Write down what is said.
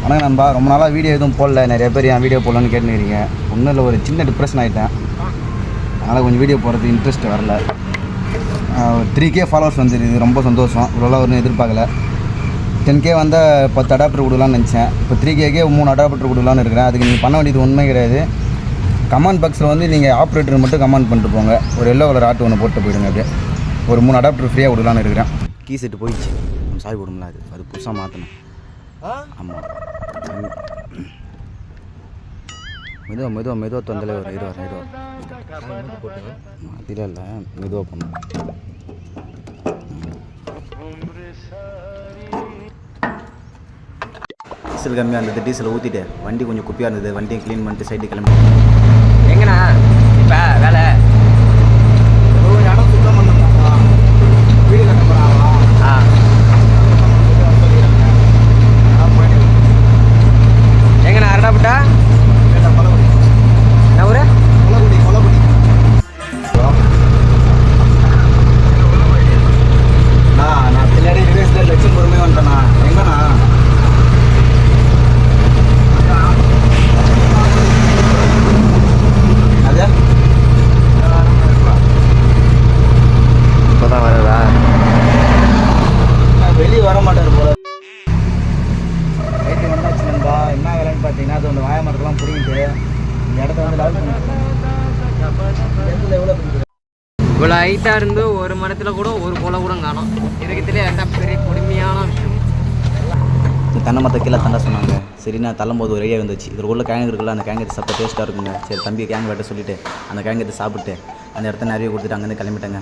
ஆனால் நண்பா ரொம்ப நாளாக வீடியோ எதுவும் போடல, நிறைய பேர் என் வீடியோ போடலான்னு கேட்டுக்கிறீங்க. ஒன்றும் இல்லை, ஒரு சின்ன டிப்ரெஷன் ஆகிட்டேன். அதனால் கொஞ்சம் வீடியோ போடுறது இன்ட்ரெஸ்ட் வரல. 3K ஃபாலோவர்ஸ் வந்துருக்குது, ரொம்ப சந்தோஷம். இவ்வளோ ஒன்றும் எதிர்பார்க்கல. 10K வந்தால் 10 அடாப்டர் கொடுக்கலான்னு நினச்சேன். இப்போ 3Kக்கே 3 அடாப்டர் கொடுக்கலான்னு இருக்கிறேன். அதுக்கு நீங்கள் பண்ண வேண்டியது உண்மை கிடையாது. கமெண்ட் பாக்ஸில் வந்து நீங்கள் ஆப்ரேட்டர் மட்டும் கமெண்ட் பண்ணிட்டு போங்க. ஒரு எல்லோ கலர் ஆட்டு ஒன்று போட்டு போயிடுங்க. அப்படியே ஒரு 3 அடாப்டர் ஃப்ரீயாக கொடுக்கலான்னு இருக்கிறேன். கீ செட்டு போயிடுச்சு, நம்ம சாய் போடும்ல, அது புதுசாக மாற்றணும். ஆமாம், மெதுவாக தொந்தலை வரும். இருவார் அதில் இல்லை, மெதுவாக பண்ணும். டீசல் கம்மியாக இருந்தது, டீசலை ஊற்றிட்டு வண்டி கொஞ்சம் குப்பியாக இருந்தது, வண்டியை க்ளீன் பண்ணிட்டு சைடு கிளம்பி. எங்கண்ணா இப்போ வேலை? இடம் சுத்தம் பண்ணா, வீடு கட்ட போகிறாங்களா? எங்கண்ணா அரடாப்பட்டா? கொலகுடி. என்ன ஊர்? கொலகுடி. நான் பின்னாடி ரிவேஸில் லட்சம் பொறுமையாக வந்துட்டேண்ணா. எங்கண்ணா? இப்போதான் வருதா? வெளியே வர மாட்டார் போல. ரைட்டு வந்தாச்சு நண்பா. என்ன வேலைன்னு பார்த்தீங்கன்னா, அது ஒன்று வாய மரத்தெல்லாம் பிடிங்கிட்டு இந்த இடத்த வந்து லெவல் பண்ணிட்டு எவ்வளோ இவ்வளோ ஹைட்டாக இருந்து ஒரு மரத்தில் கூட ஒரு கொலை கூட காணும். இருக்கிறதுலே என்ன பெரிய கொடுமையான விஷயம். தென்னை மரத்தை கீழே தண்டா சொன்னாங்க. சரி, நான் தள்ளும்போது ஒரு ஐடியா வந்துச்சு. இதில் உள்ள கேங்கு இருக்குல்ல, அந்த கேங்கு சாப்பிட்டா டேஸ்ட்டாக இருக்குங்க. சரி, தம்பி கேங்கு வெட்ட சொல்லிவிட்டு அந்த கேங்கு சாப்பிட்டு அந்த இடத்த நிறைய கொடுத்துட்டு அங்கேருந்து கிளம்பிட்டேங்க.